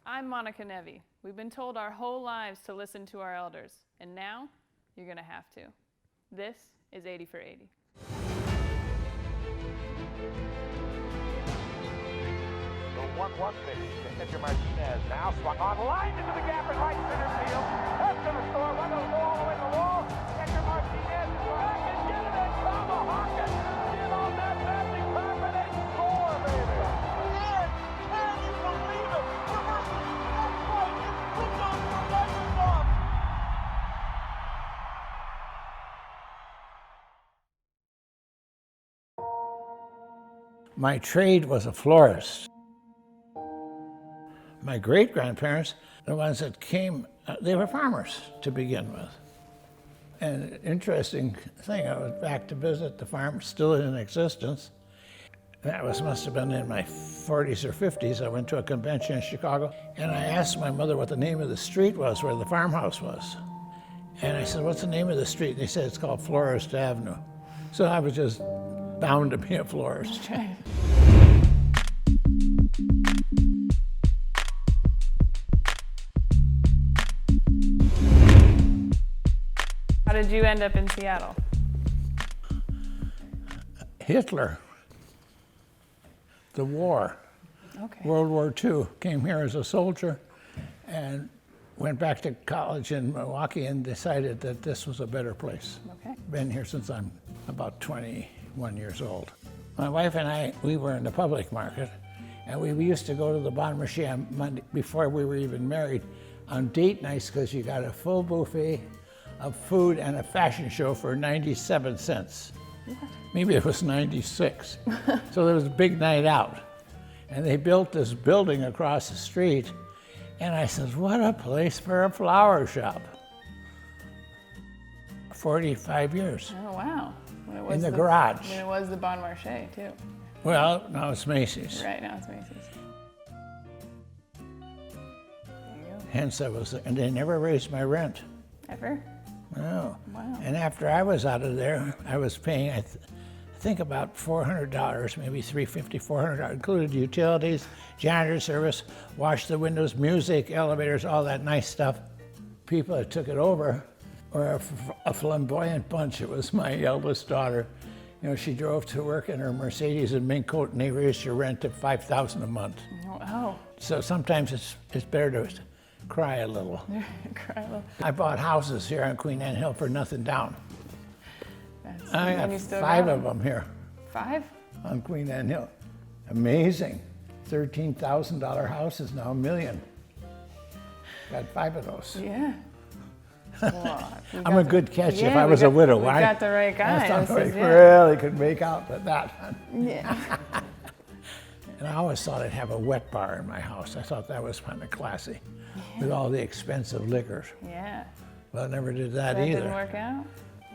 I'm Monica Nevi. We've been told our whole lives to listen to our elders, and now you're going to have to. This is 80 for 80. The 1-1 pitch to Edgar Martinez. Now swung on, lined into the gap in right center field. That's going to score. Run will go all the way to the wall. Edgar Martinez is back and get it and tomahawk it. Get on that magic carpet and score, baby. And can you believe it? Reverses left right. It's Ringo for Microsoft. My trade was a florist. My great-grandparents, the ones that came, they were farmers to begin with. And an interesting thing, I was back to visit the farm still in existence. That must have been in my 40s or 50s. I went to a convention in Chicago, and I asked my mother what the name of the street was where the farmhouse was. And I said, what's the name of the street? And they said, it's called Florist Avenue. So I was just bound to be a florist. How did you end up in Seattle? Hitler, the war, Okay. World War II, came here as a soldier and went back to college in Milwaukee and decided that this was a better place. Okay. Been here since I'm about 21 years old. My wife and I, we were in the public market, and we used to go to the Bon Marché on Monday, before we were even married, on date nights, because you got a full buffet of food and a fashion show for 97 cents. What? Maybe it was 96. So there was a big night out. And they built this building across the street, and I said, what a place for a flower shop. 45 years. Oh, wow. When it was In the garage. When it was the Bon Marché, too. Well, now it's Macy's. Right now it's Macy's. There you go. Hence and they never raised my rent. Ever? No. Wow. And after I was out of there, I was paying, I think about $400, maybe $350, $400, included utilities, janitor service, wash the windows, music, elevators, all that nice stuff. People that took it over were a flamboyant bunch. It was my eldest daughter. You know, she drove to work in her Mercedes and mink coat, and they raised your rent to $5,000 a month. Oh. So sometimes it's better to cry a little. Cry a little. I bought houses here on Queen Anne Hill for nothing down. I and you have still 5 got of them here 5? on Queen Anne Hill. Amazing. $13,000 houses now, $1 million. Got 5 of those. Yeah. Well, I'm a good catch if yeah, I we was a got- widow. we got the right guy. That's This I is- yeah. really could make out with that. Yeah. And I always thought I'd have a wet bar in my house. I thought that was kind of classy with all the expensive liquors. Yeah. Well, I never did that That either. didn't work out?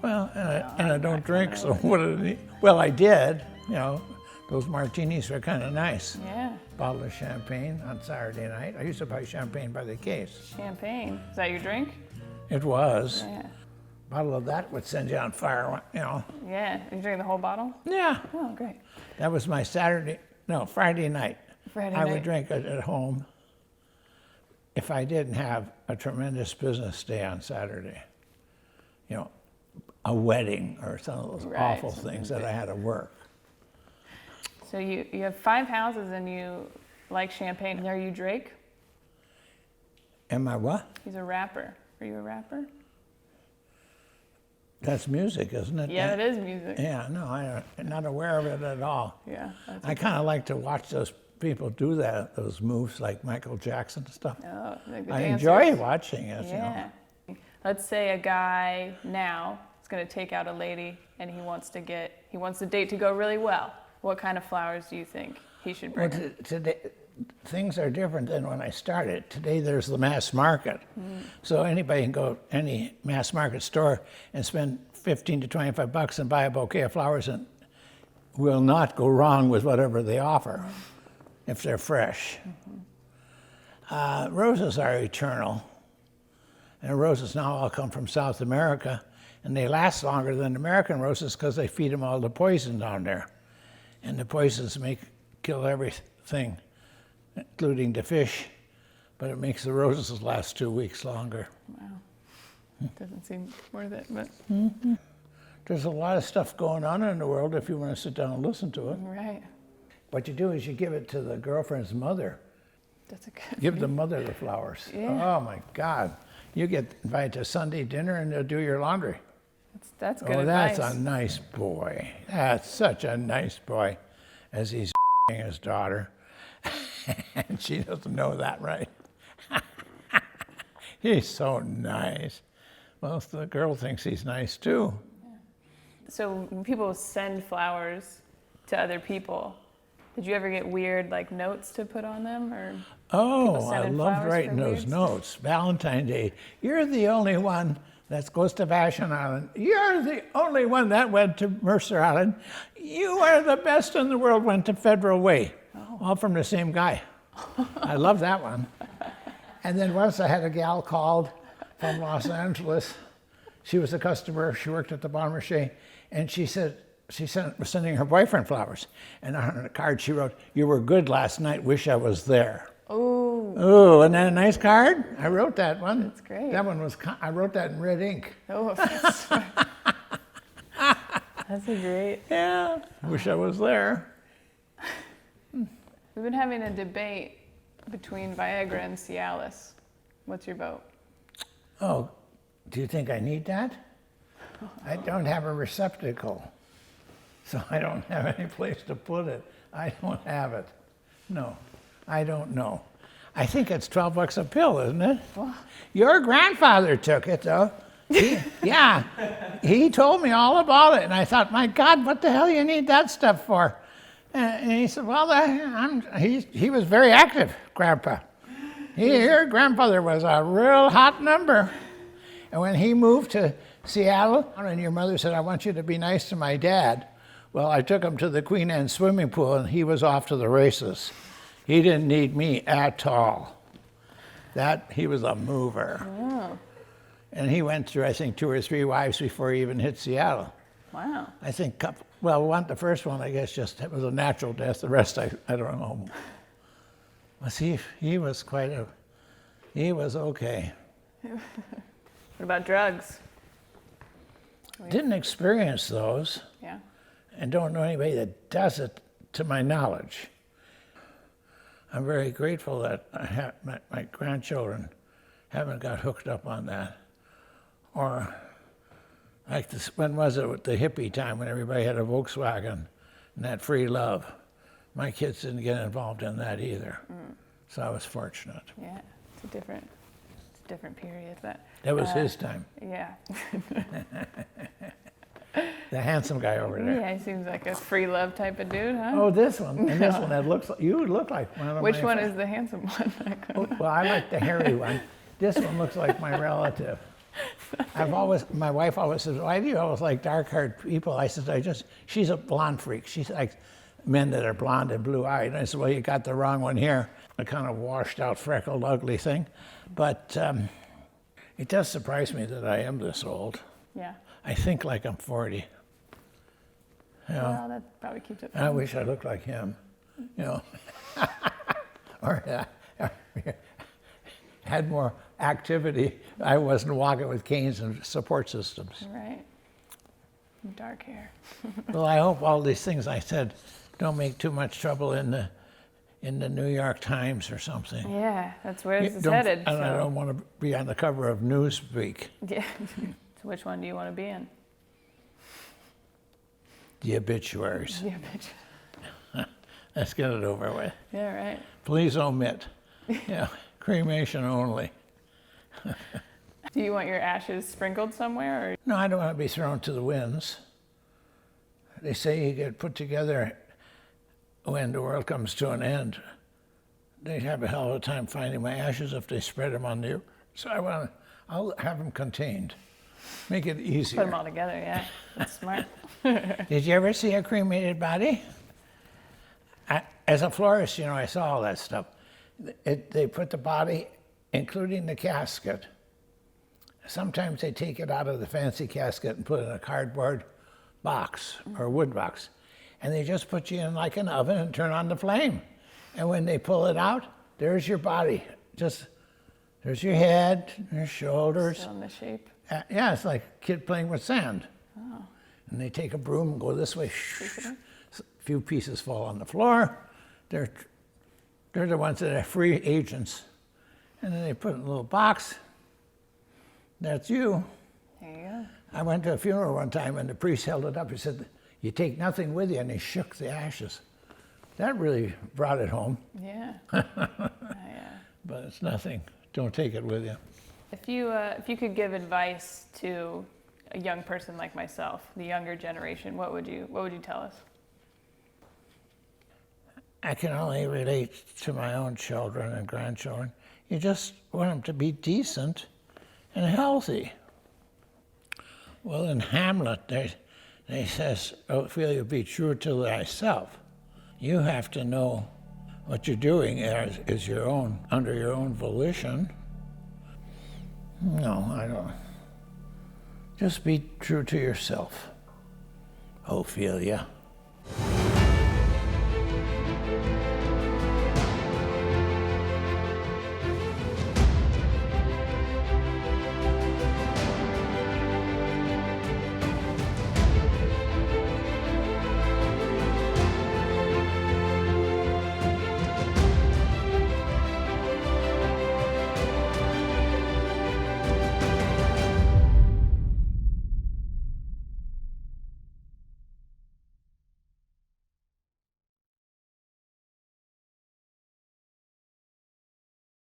Well, and I don't drink, so what did it, well, I did, you know, those martinis were kind of nice. Yeah. Bottle of champagne on Saturday night. I used to buy champagne by the case. Champagne. Is that your drink? It was. Yeah. Bottle of that would send you on fire, you know. Yeah. You drink the whole bottle? Yeah, Oh, great. that was my Friday night. Friday I night. would drink it at home if I didn't have a tremendous business day on Saturday. You know, a wedding or some of those Right, awful something things that I had to work. So you have 5 houses and you like champagne. Are you Drake? Am I what? He's a rapper. Are you a rapper? That's music, isn't it? Yeah, it is music. Yeah, no, I'm not aware of it at all. Yeah. That's I kind of like to watch those people do that, those moves like Michael Jackson and stuff. oh, like the I dancers. enjoy watching it. You know. Yeah. Let's say a guy now is going to take out a lady and he wants the date to go really well. What kind of flowers do you think he should Well, bring? her? today, things are different than when I started. Today there's the mass market. So anybody can go to any mass market store and spend 15 to 25 bucks and buy a bouquet of flowers and will not go wrong with whatever they offer if they're fresh. Roses are eternal. And roses now all come from South America, and they last longer than American roses because they feed them all the poison down there. And the poisons kill everything, including the fish, but it makes the roses last 2 weeks longer. Wow. Doesn't seem worth it, but There's a lot of stuff going on in the world if you want to sit down and listen to it. right. What you do is you give it to the girlfriend's mother. That's a good. Give the mother the flowers. Yeah. Oh my God. You get invited to Sunday dinner and they'll do your laundry. That's good Oh, advice. that's a nice boy. That's such a nice boy, as he's his daughter. And she doesn't know that, right? He's so nice. Well, the girl thinks he's nice too. So when people send flowers to other people, did you ever get weird like notes to put on them, or? Oh, I sending loved flowers writing for those weird stuff? notes. Valentine's Day, you're the only one that goes to Vashon Island. You're the only one that went to Mercer Island. You are the best in the world, went to Federal Way. All from the same guy. I love that one. And then once I had a gal called from Los Angeles. She was a customer. She worked at the Bon Marché. And she said, was sending her boyfriend flowers. And on a card she wrote, "You were good last night, wish I was there." Oh, Oh, isn't that a nice card? I wrote that one. That's great. That one was, I wrote that in red ink. oh, that's a great. Yeah, wish I was there. We've been having a debate between Viagra and Cialis. What's your vote? Oh, do you think I need that? I don't have a receptacle, so I don't have any place to put it. I don't have it. No, I don't know. I think it's $12 a pill, isn't it? Your grandfather took it, though. Yeah, he told me all about it, and I thought, my God, what the hell you need that stuff for? And he said, well, he was very active, Grandpa. Your grandfather was a real hot number. And when he moved to Seattle, and your mother said, I want you to be nice to my dad. Well, I took him to the Queen Anne swimming pool, and he was off to the races. He didn't need me at all. He was a mover. Oh, And he went through, I think, 2 or 3 wives before he even hit Seattle. wow. I think, the first one, I guess, just it was a natural death. The rest, I don't know. Well, see, he was okay. What about drugs? Didn't experience those, Yeah. and don't know anybody that does it, to my knowledge. I'm very grateful that my grandchildren haven't got hooked up on that. Or like this, when was it, with the hippie time when everybody had a Volkswagen and that free love? My kids didn't get involved in that either. So I was fortunate. Yeah. It's a different period. But That was his time. yeah. The handsome guy over there. Yeah, he seems like a free love type of dude, huh? Oh, this one. And this one that looks like, you look like one of Which my one friends. is the handsome one? Oh, well, I like the hairy one. This one looks like my relative. My wife always says, why do you always like dark-haired people? I said, she's a blonde freak. She likes men that are blonde and blue-eyed. And I said, well, you got the wrong one here. A kind of washed-out, freckled, ugly thing. But it does surprise me that I am this old. Yeah. I think like I'm 40. Well, that probably keeps it I fun. wish I looked like him, or had more activity. I wasn't walking with canes and support systems. Right. Dark hair. Well, I hope all these things I said don't make too much trouble in the New York Times or something. Yeah, that's where this is Don't- headed. And I so- don't want to be on the cover of Newsweek. Yeah. So which one do you want to be in? The obituaries. Yeah, bitch. Let's get it over with. Yeah, right. Please omit. Cremation only. Do you want your ashes sprinkled somewhere, or? No, I don't want to be thrown to the winds. They say you get put together when the world comes to an end. They'd have a hell of a time finding my ashes if they spread them on the earth. So I'll have them contained. Make it easier. Put them all together, yeah. That's smart. Did you ever see a cremated body? As a florist, I saw all that stuff. They put the body, including the casket. Sometimes they take it out of the fancy casket and put it in a cardboard box or wood box. And they just put you in like an oven and turn on the flame. And when they pull it out, there's your body, Just, there's your head, your shoulders. Still in the shape. Yeah, it's like a kid playing with sand. Oh. And they take a broom and go this way. A few pieces fall on the floor. They're the ones that are free agents. And then they put it in a little box. That's you. There you go. I went to a funeral one time and the priest held it up. He said, "You take nothing with you," and he shook the ashes. That really brought it home. Yeah. Yeah. But it's nothing. Don't take it with you. If you could give advice to a young person like myself, the younger generation, what would you tell us? I can only relate to my own children and grandchildren. You just want them to be decent and healthy. Well, in Hamlet, they says, "Ophelia, be true to thyself." You have to know what you're doing is your own, under your own volition. No, I don't. Just be true to yourself, Ophelia.